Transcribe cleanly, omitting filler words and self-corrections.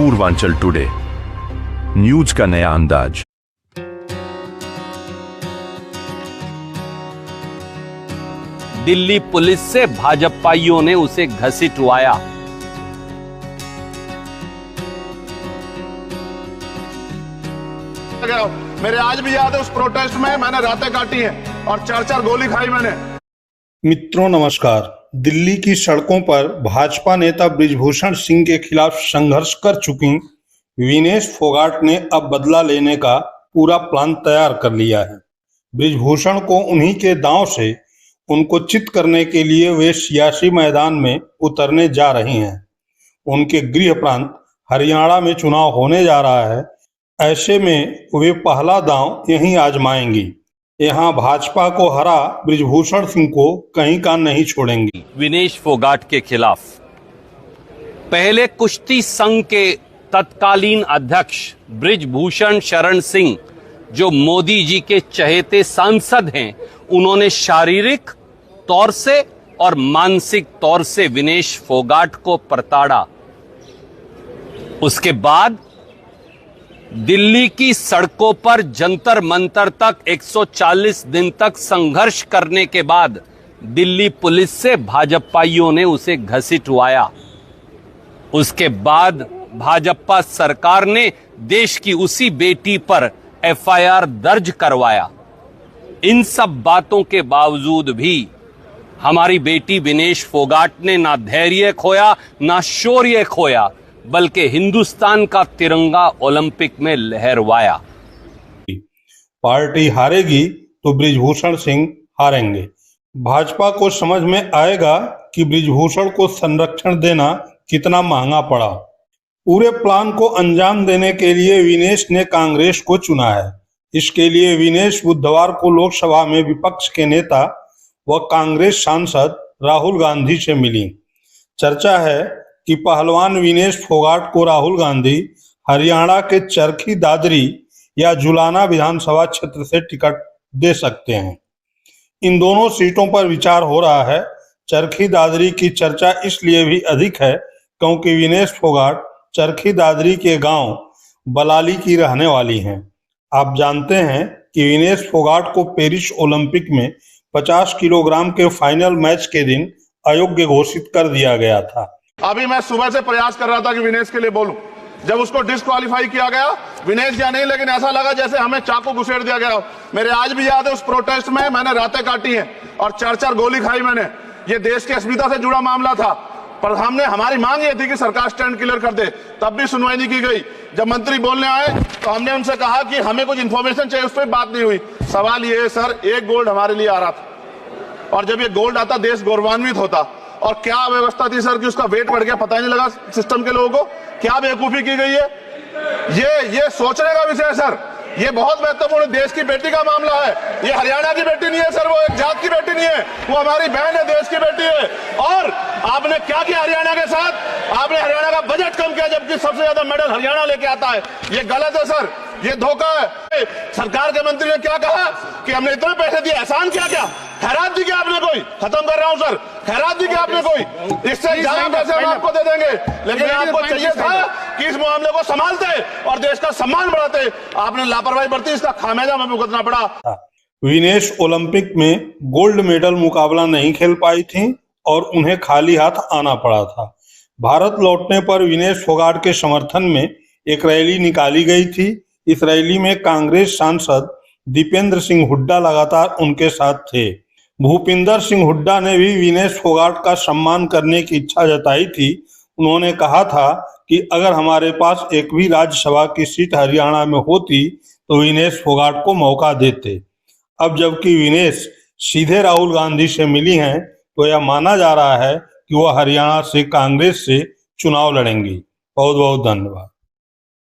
Purvanchal today, news का नया अंदाज। दिल्ली पुलिस से भाजपाइयों ने उसे घसीटवाया। मेरे आज भी याद है उस प्रोटेस्ट में मैंने रातें काटी हैं और 4-4 गोली खाई मैंने। मित्रों नमस्कार। दिल्ली की सड़कों पर भाजपा नेता बृजभूषण सिंह के खिलाफ संघर्ष कर चुकी विनेश फोगाट ने अब बदला लेने का पूरा प्लान तैयार कर लिया है। बृजभूषण को उन्हीं के दांव से उनको चित करने के लिए वे सियासी मैदान में उतरने जा रही हैं। उनके गृह प्रांत हरियाणा में चुनाव होने जा रहा है। ऐसे में वे पहला दांव यहीं आजमाएंगी। यहाँ भाजपा को हरा बृजभूषण सिंह को कहीं का नहीं छोड़ेंगी। विनेश फोगाट के खिलाफ पहले कुश्ती संघ के तत्कालीन अध्यक्ष बृजभूषण शरण सिंह, जो मोदी जी के चहेते सांसद हैं, उन्होंने शारीरिक तौर से और मानसिक तौर से विनेश फोगाट को प्रताड़ा। उसके बाद दिल्ली की सड़कों पर जंतर मंतर तक 140 दिन तक संघर्ष करने के बाद दिल्ली पुलिस से भाजपाइयों ने उसे घसीटवाया। उसके बाद भाजपा सरकार ने देश की उसी बेटी पर एफआईआर दर्ज करवाया। इन सब बातों के बावजूद भी हमारी बेटी विनेश फोगाट ने ना धैर्य खोया, ना शौर्य खोया, बल्कि हिंदुस्तान का तिरंगा ओलंपिक में लहरवाया। पार्टी हारेगी तो बृजभूषण सिंह हारेंगे। भाजपा को समझ में आएगा कि बृजभूषण को संरक्षण देना कितना महंगा पड़ा। पूरे प्लान को अंजाम देने के लिए विनेश ने कांग्रेस को चुना है। इसके लिए विनेश बुधवार को लोकसभा में विपक्ष के नेता व कांग्रेस सांसद राहुल गांधी से मिली। चर्चा है कि पहलवान विनेश फोगाट को राहुल गांधी हरियाणा के चरखी दादरी या जुलाना विधानसभा क्षेत्र से टिकट दे सकते हैं। इन दोनों सीटों पर विचार हो रहा है। चरखी दादरी की चर्चा इसलिए भी अधिक है क्योंकि विनेश फोगाट चरखी दादरी के गांव बलाली की रहने वाली हैं। आप जानते हैं कि विनेश फोगाट को पेरिस ओलंपिक में 50 किलोग्राम के फाइनल मैच के दिन अयोग्य घोषित कर दिया गया था। अभी मैं सुबह से प्रयास कर रहा था कि विनेश के लिए बोलूं। जब उसको डिस्क्वालीफाई किया गया, विनेश या नहीं, लेकिन ऐसा लगा जैसे हमें चाकू घुसेड़ दिया गया। मेरे आज भी याद है उस प्रोटेस्ट में मैंने रातें काटी हैं और 4-4 गोली खाई मैंने। ये देश की अस्मिता से जुड़ा मामला था, पर हमने हमारी मांग ये थी कि सरकार स्टैंड क्लियर कर दे, तब भी सुनवाई नहीं की गई। जब मंत्री बोलने आए तो हमने उनसे कहा कि हमें कुछ इंफॉर्मेशन चाहिए, उस पर बात नहीं हुई। सवाल ये है सर, एक गोल्ड हमारे लिए आ रहा था और जब ये गोल्ड आता देश गौरवान्वित होता। और क्या व्यवस्था थी सर कि उसका वेट बढ़ गया, पता ही नहीं लगा सिस्टम के लोगों को। क्या बेवकूफी की गई है, ये सोचने का विषय है सर। ये बहुत महत्वपूर्ण देश की बेटी का मामला है। ये हरियाणा की बेटी नहीं है सर, वो एक जात की बेटी नहीं है, वो हमारी बहन है, देश की बेटी है। और आपने क्या किया हरियाणा के साथ? आपने हरियाणा का बजट कम किया, जबकि सबसे ज्यादा मेडल हरियाणा लेके आता है। ये गलत है सर, ये धोखा है। सरकार के मंत्री ने क्या कहा कि हमने इतने पैसे दिए, एहसान किया क्या? खैरात दी क्या आपने कोई? खत्म कर रहा हूं सर, खैरात दी क्या आपने कोई? इससे ज्यादा पैसे हम आपको दे देंगे, लेकिन आपको चाहिए था कि इस मामले को संभालते और देश का सम्मान बढ़ाते। आपने लापरवाही बरती, इसका खामियाजा हमें भुगतना पड़ा। विनेश ओलंपिक में गोल्ड मेडल मुकाबला नहीं खेल पाई थी और उन्हें खाली हाथ आना पड़ा था। भारत लौटने पर विनेश फोगाट के समर्थन में एक रैली निकाली गई थी। इस रैली में कांग्रेस सांसद दीपेंद्र सिंह हुड्डा लगातार उनके साथ थे। भूपिंदर सिंह हुड्डा ने भी विनेश फोगाट का सम्मान करने की इच्छा जताई थी। उन्होंने कहा था कि अगर हमारे पास एक भी राज्यसभा की सीट हरियाणा में होती तो विनेश फोगाट को मौका देते। अब जबकि विनेश सीधे राहुल गांधी से मिली हैं तो यह माना जा रहा है कि वह हरियाणा से कांग्रेस से चुनाव लड़ेंगी। बहुत बहुत धन्यवाद।